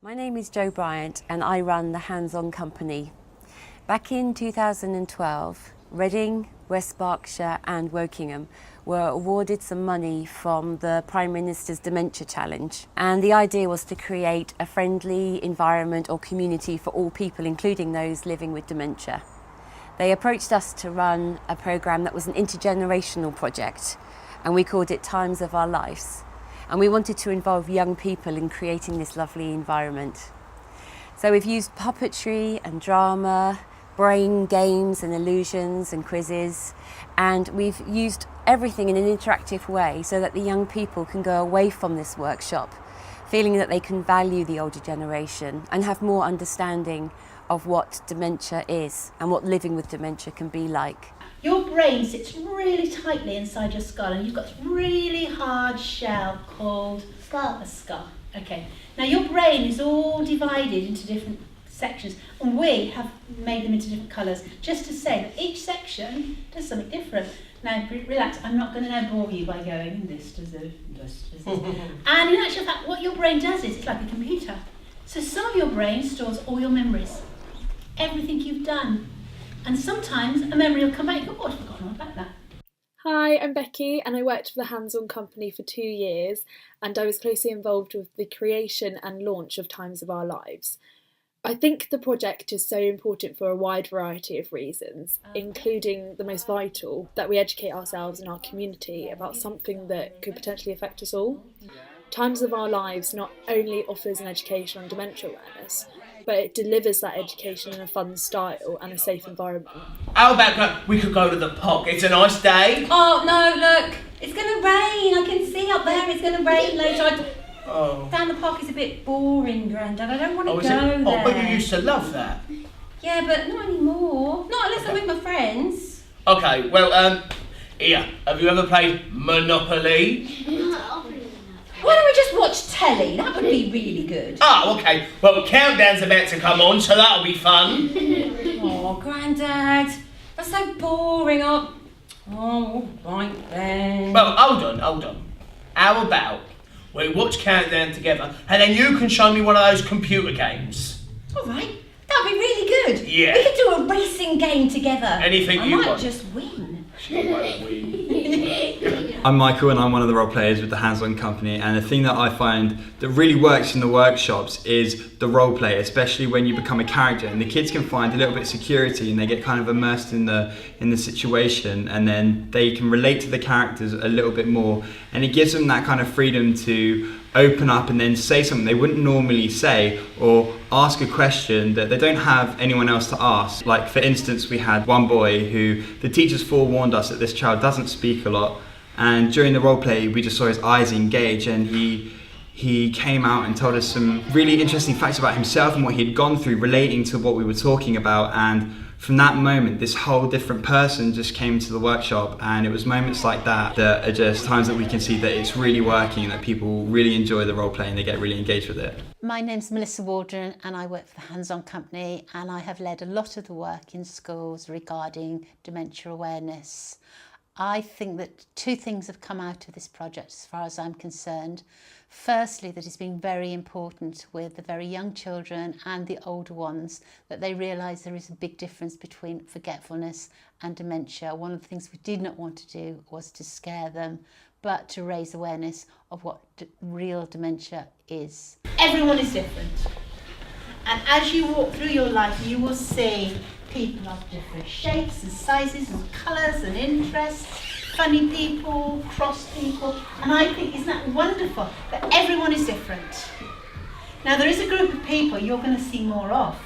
My name is Jo Bryant and I run the Hands-On Company. Back in 2012, Reading, West Berkshire and Wokingham were awarded some money from the Prime Minister's Dementia Challenge. And the idea was to create a friendly environment or community for all people, including those living with dementia. They approached us to run a programme that was an intergenerational project, and we called it Times of Our Lives. And we wanted to involve young people in creating this lovely environment. So we've used puppetry and drama, brain games and illusions and quizzes, and we've used everything in an interactive way so that the young people can go away from this workshop feeling that they can value the older generation and have more understanding of what dementia is and what living with dementia can be like. Your brain sits really tightly inside your skull, and you've got this really hard shell called a skull. Okay. Now your brain is all divided into different sections, and we have made them into different colours, just to say that each section does something different. Now relax, I'm not going to now bore you by going this does this. And in actual fact, what your brain does is it's like a computer. So some of your brain stores all your memories, everything you've done. And sometimes a memory will come back and go, oh, I've forgotten all about that. Hi, I'm Becky and I worked for the Hands-On Company for 2 years, and I was closely involved with the creation and launch of Times of Our Lives. I think the project is so important for a wide variety of reasons, including the most vital, that we educate ourselves and our community about something that could potentially affect us all. Times of Our Lives not only offers an education on dementia awareness, but it delivers that education in a fun style and a safe environment. How about we could go to the park? It's a nice day. Oh no, look, it's going to rain. I can see up there it's going to rain later. Down the park is a bit boring, Grandad. I don't want to go there. Oh, but you used to love that. Yeah, but not anymore. Not unless I'm with my friends. Okay, well, here, have you ever played Monopoly? Why don't we just watch telly? That would be really good. Oh, okay. Well, Countdown's about to come on, so that'll be fun. Oh, Grandad, that's so boring. Oh, right then. Well, hold on. How about we watch Countdown together, and then you can show me one of those computer games? All right, that'd be really good. Yeah. We could do a racing game together. Anything you want. I might just win. She won't win. I'm Michael and I'm one of the role players with the Hands-On Company, and the thing that I find that really works in the workshops is the role play, especially when you become a character, and the kids can find a little bit of security and they get kind of immersed in the situation, and then they can relate to the characters a little bit more, and it gives them that kind of freedom to open up and then say something they wouldn't normally say, or ask a question that they don't have anyone else to ask. Like for instance, we had one boy who the teachers forewarned us that this child doesn't speak a lot, and during the role play we just saw his eyes engage, and he came out and told us some really interesting facts about himself and what he'd gone through relating to what we were talking about. And from that moment, this whole different person just came to the workshop, and it was moments like that are just times that we can see that it's really working and that people really enjoy the role play and they get really engaged with it. My name's Melissa Waldron and I work for the Hands-On Company, and I have led a lot of the work in schools regarding dementia awareness. I think that two things have come out of this project as far as I'm concerned. Firstly, that it's been very important with the very young children and the older ones, that they realise there is a big difference between forgetfulness and dementia. One of the things we did not want to do was to scare them, but to raise awareness of what real dementia is. Everyone is different. And as you walk through your life, you will see people of different shapes and sizes and colours and interests, funny people, cross people, and I think isn't that wonderful that everyone is different. Now there is a group of people you're going to see more of,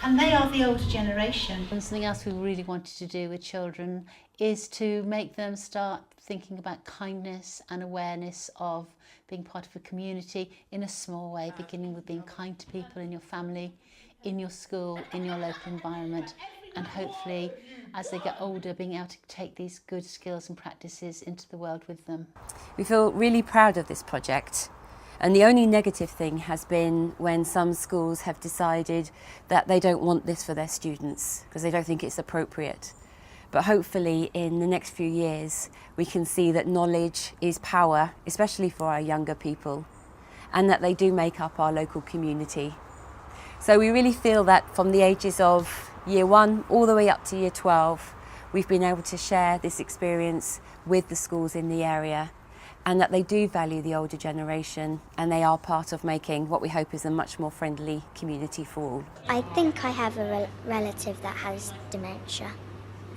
and they are the older generation. And something else we really wanted to do with children is to make them start thinking about kindness and awareness of being part of a community in a small way, beginning with being kind to people in your family, in your school, in your local environment, and hopefully as they get older being able to take these good skills and practices into the world with them. We feel really proud of this project, and the only negative thing has been when some schools have decided that they don't want this for their students because they don't think it's appropriate. But hopefully in the next few years we can see that knowledge is power, especially for our younger people, and that they do make up our local community. So we really feel that from the ages of year 1 all the way up to year 12, we've been able to share this experience with the schools in the area, and that they do value the older generation, and they are part of making what we hope is a much more friendly community for all. I think I have a relative that has dementia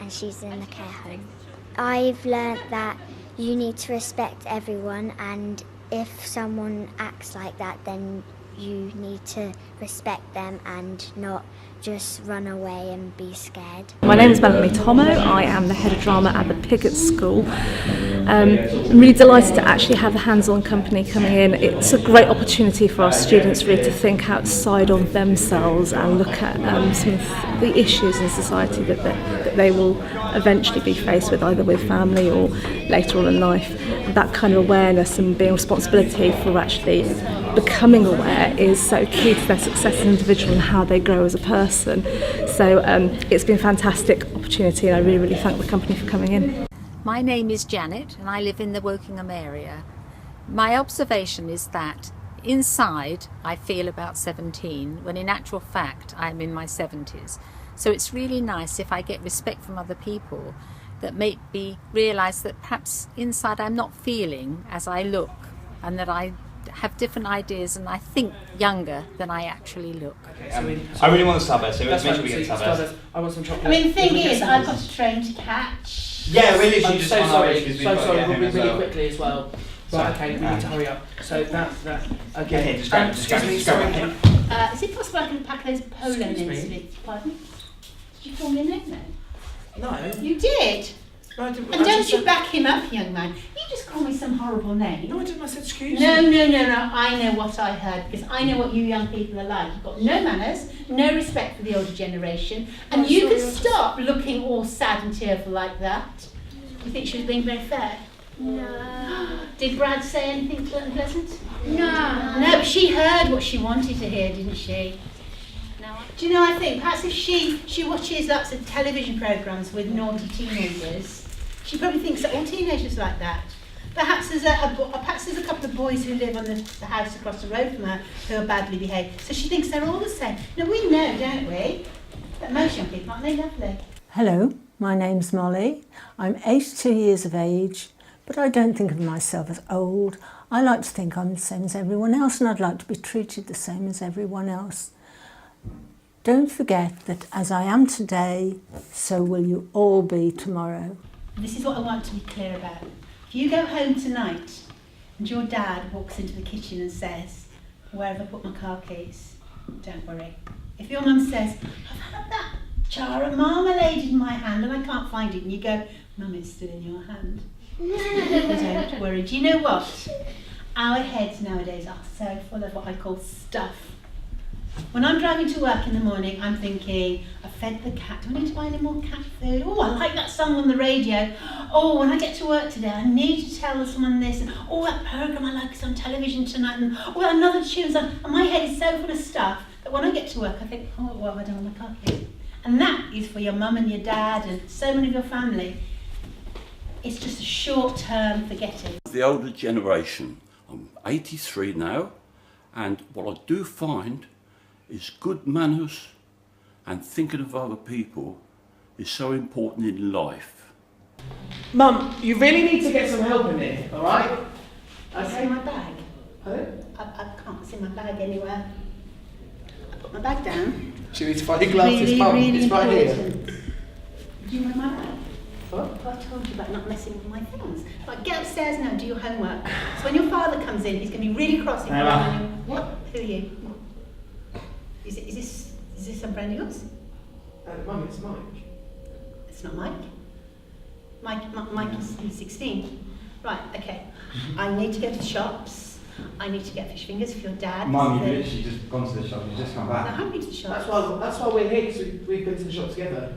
and she's in the care home. I've learnt that you need to respect everyone, and if someone acts like that, then you need to respect them and not just run away and be scared. My name is Melanie Tomo. I am the head of drama at the Piggott School. I'm really delighted to actually have the hands-on company coming in. It's a great opportunity for our students really to think outside of themselves and look at some of the issues in society that they will eventually be faced with, either with family or later on in life. That kind of awareness and being responsibility for actually becoming aware is so key to their success as an individual and how they grow as a person. So it's been a fantastic opportunity, and I really thank the company for coming in. My name is Janet and I live in the Wokingham area. My observation is that inside I feel about 17, when in actual fact I'm in my 70s. So it's really nice if I get respect from other people that make me realise that perhaps inside I'm not feeling as I look, and that I have different ideas and I think younger than I actually look. Okay, I really want the Starburst, so let's make sure we get Starburst. I want some chocolate. I mean, the thing is, I've got a train to catch. Yeah, we're literally I'm just so on our sorry. way, 'cause we've So got to sorry. get We'll home be as really well. quickly as well. Right, okay, we need to hurry up. So that okay. Yeah, just grab it. Is it possible I can pack those polo mince bits? Pardon? Did you call me a no? No. You did? No, I didn't. And don't you back him up, young man. You just call me some horrible name. No, I didn't. I said excuse No, me. no. I know what I heard, because I know what you young people are like. You've got no manners, no respect for the older generation, and you can stop looking all sad and tearful like that. You think she was being very fair? No. Did Brad say anything unpleasant? No. No, she heard what she wanted to hear, didn't she? No. Do you know, I think perhaps if she watches lots of television programmes with naughty teenagers, she probably thinks that all teenagers are like that. Perhaps there's a couple of boys who live on the house across the road from her who are badly behaved, so she thinks they're all the same. Now we know, don't we, that most young people, aren't they lovely? Hello, my name's Molly. I'm 82 years of age, but I don't think of myself as old. I like to think I'm the same as everyone else, and I'd like to be treated the same as everyone else. Don't forget that as I am today, so will you all be tomorrow. This is what I want to be clear about. If you go home tonight and your dad walks into the kitchen and says, "Where have I put my car keys?" Don't worry. If your mum says, "I've had that jar of marmalade in my hand and I can't find it," and you go, "Mum, it's still in your hand." Don't worry. Do you know what? Our heads nowadays are so full of what I call stuff. When I'm driving to work in the morning, I'm thinking, I've fed the cat, do I need to buy any more cat food? Oh, I like that song on the radio. Oh, when I get to work today, I need to tell someone this. And oh, that programme I like is on television tonight. And oh, another tune's on. And my head is so full of stuff that when I get to work, I think, oh, what have I done with my car keys? And that is for your mum and your dad and so many of your family. It's just a short-term forgetting. The older generation, I'm 83 now, and what I do find is good manners and thinking of other people is so important in life. Mum, you really need to get some help in here, all right? Okay. See my bag? Pardon? I can't see my bag anywhere. I put my bag down. She needs to find your glasses, Mum. It's right here. Do you want my bag? What? I told you about not messing with my things. Right, get upstairs now and do your homework. So when your father comes in, he's going to be really cross. What? Who are you? Is this some friend of yours? Mum, it's Mike. It's not Mike. Mike is 16. Right, okay. I need to go to the shops. I need to get fish fingers for your dad. Mum, you've literally just gone to the shop, you've just come No, I back. haven't been to the shops. That's why we're here, because we've been to the shop together.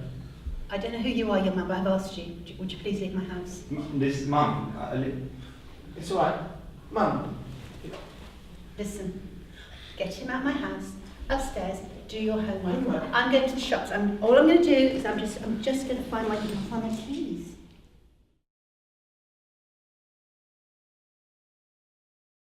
I don't know who you are, young man, but I've asked you. Would you please leave my house? This is Mum. It's all right. Mum. Listen, get him out of my house, upstairs, do your homework. I'm going to the shops. All I'm going to do is I'm just going to find my keys.